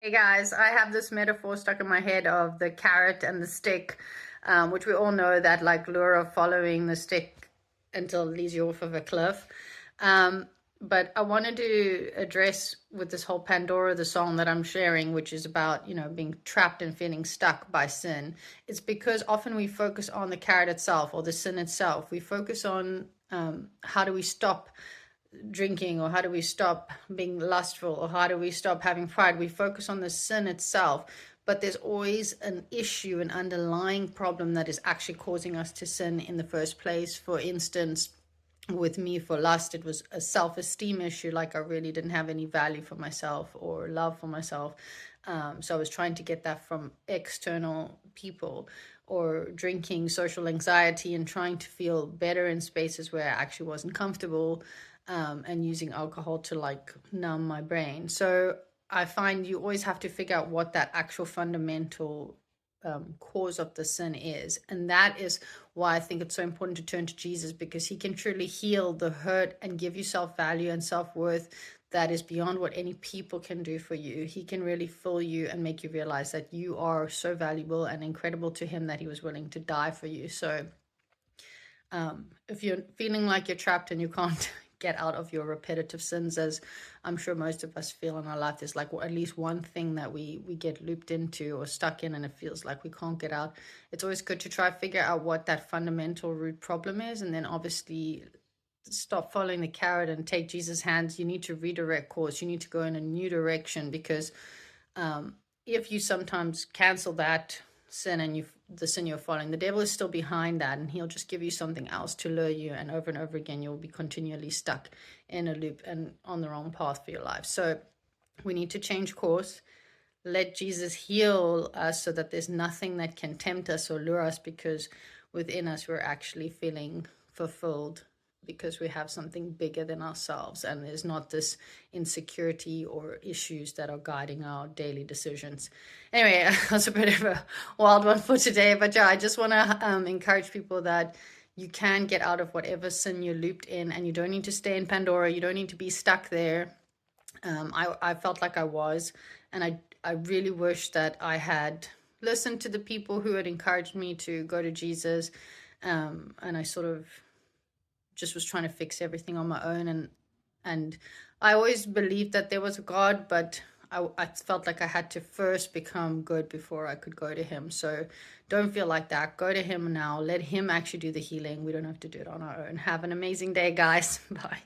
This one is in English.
Hey guys, I have this metaphor stuck in my head of the carrot and the stick, which we all know that like lure of following the stick until it leads you off of a cliff. Um, but I wanted to address with this whole Pandora, the song that I'm sharing, which is about, being trapped and feeling stuck by sin. It's because often we focus on the carrot itself or the sin itself. We focus on how do we stop drinking, or how do we stop being lustful, or how do we stop having pride. We focus on the sin itself, but there's always an issue, an underlying problem that is actually causing us to sin in the first place. For instance, with me, for lust, it was a self-esteem issue. Like I really didn't have any value for myself or love for myself. So I was trying to get that from external people. Or drinking, social anxiety, and trying to feel better in spaces where I actually wasn't comfortable, and using alcohol to like numb my brain. So I find you always have to figure out what that actual fundamental cause of the sin is. And that is why I think it's so important to turn to Jesus, because he can truly heal the hurt and give you self-value and self-worth that is beyond what any people can do for you. He can really fill you and make you realize that you are so valuable and incredible to him that he was willing to die for you. So if you're feeling like you're trapped and you can't get out of your repetitive sins, as I'm sure most of us feel in our life, there's like at least one thing that we get looped into or stuck in, and it feels like we can't get out. It's always good to try figure out what that fundamental root problem is, and then obviously stop following the carrot and take Jesus' hands. You need to redirect course. You need to go in a new direction, because if you sometimes cancel that sin and the sin you're following, the devil is still behind that, and he'll just give you something else to lure you, and over again you'll be continually stuck in a loop and on the wrong path for your life. So we need to change course, let Jesus heal us, so that there's nothing that can tempt us or lure us, because within us we're actually feeling fulfilled, because we have something bigger than ourselves, and there's not this insecurity or issues that are guiding our daily decisions. Anyway, that's a bit of a wild one for today, but yeah, I just want to encourage people that you can get out of whatever sin you're looped in, and you don't need to stay in Pandora. You don't need to be stuck there. I felt like I was, and I really wish that I had listened to the people who had encouraged me to go to Jesus, and I sort of just was trying to fix everything on my own, and I always believed that there was a God, but I felt like I had to first become good before I could go to him. So don't feel like that. Go to him now. Let him actually do the healing. We don't have to do it on our own. Have an amazing day, guys. Bye.